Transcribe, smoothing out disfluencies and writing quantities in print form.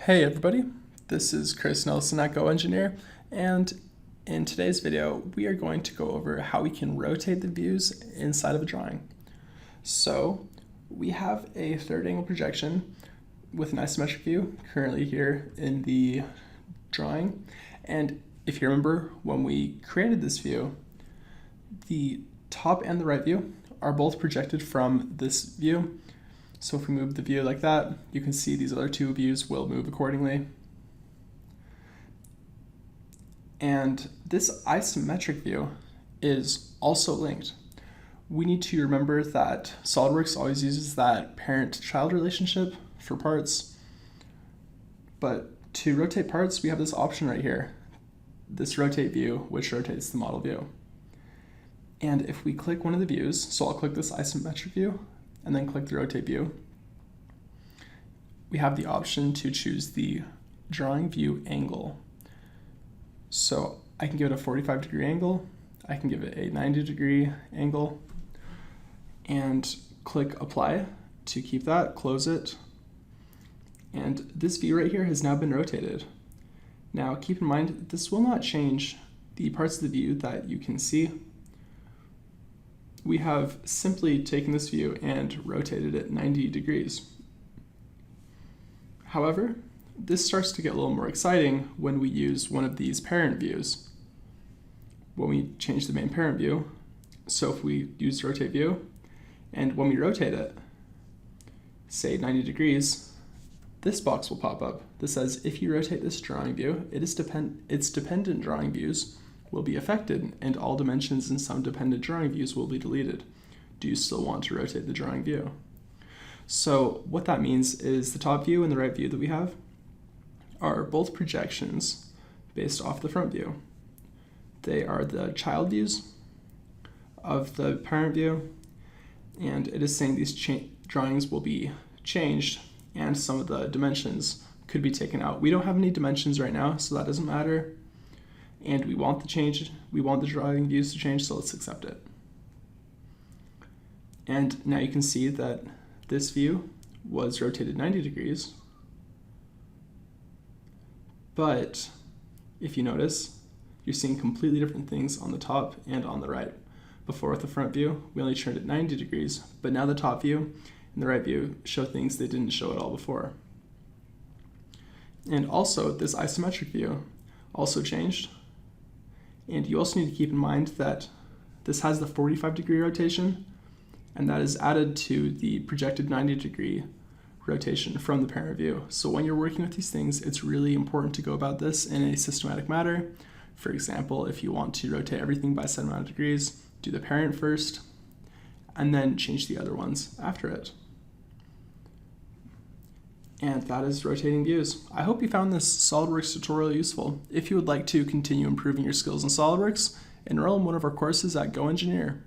Hey everybody, this is Chris Nelson at GoEngineer, and in today's video we are going to go over how we can rotate the views inside of a drawing. So we have a third angle projection with an isometric view currently here in the drawing, and if you remember when we created this view, the top and the right view are both projected from this view. So if we move the view like that, you can see these other two views will move accordingly. And this isometric view is also linked. We need to remember that SOLIDWORKS always uses that parent-child relationship for parts. But to rotate parts, we have this option right here, this rotate view, which rotates the model view. And if we click one of the views, so I'll click this isometric view, and then click the rotate view, we have the option to choose the drawing view angle. So I can give it a 45-degree angle, I can give it a 90-degree angle, and click apply to keep that, close it, and this view right here has now been rotated. Now keep in mind, this will not change the parts of the view that you can see. We have simply taken this view and rotated it 90 degrees. However, this starts to get a little more exciting when we use one of these parent views. When we change the main parent view, so if we use rotate view, and when we rotate it, say 90 degrees, this box will pop up that says if you rotate this drawing view, its dependent drawing views will be affected and all dimensions in some dependent drawing views will be deleted. Do you still want to rotate the drawing view? So what that means is the top view and the right view that we have are both projections based off the front view. They are the child views of the parent view, and it is saying these drawings will be changed and some of the dimensions could be taken out. We don't have any dimensions right now, so that doesn't matter. And we want the drawing views to change, so let's accept it. And now you can see that this view was rotated 90 degrees, but if you notice, you're seeing completely different things on the top and on the right. Before with the front view, we only turned it 90 degrees, but now the top view and the right view show things they didn't show at all before. And also, this isometric view also changed. And you also need to keep in mind that this has the 45-degree rotation, and that is added to the projected 90-degree rotation from the parent view. So when you're working with these things, it's really important to go about this in a systematic manner. For example, if you want to rotate everything by a set amount of degrees, do the parent first, and then change the other ones after it. And that is rotating views. I hope you found this SOLIDWORKS tutorial useful. If you would like to continue improving your skills in SOLIDWORKS, enroll in one of our courses at GoEngineer.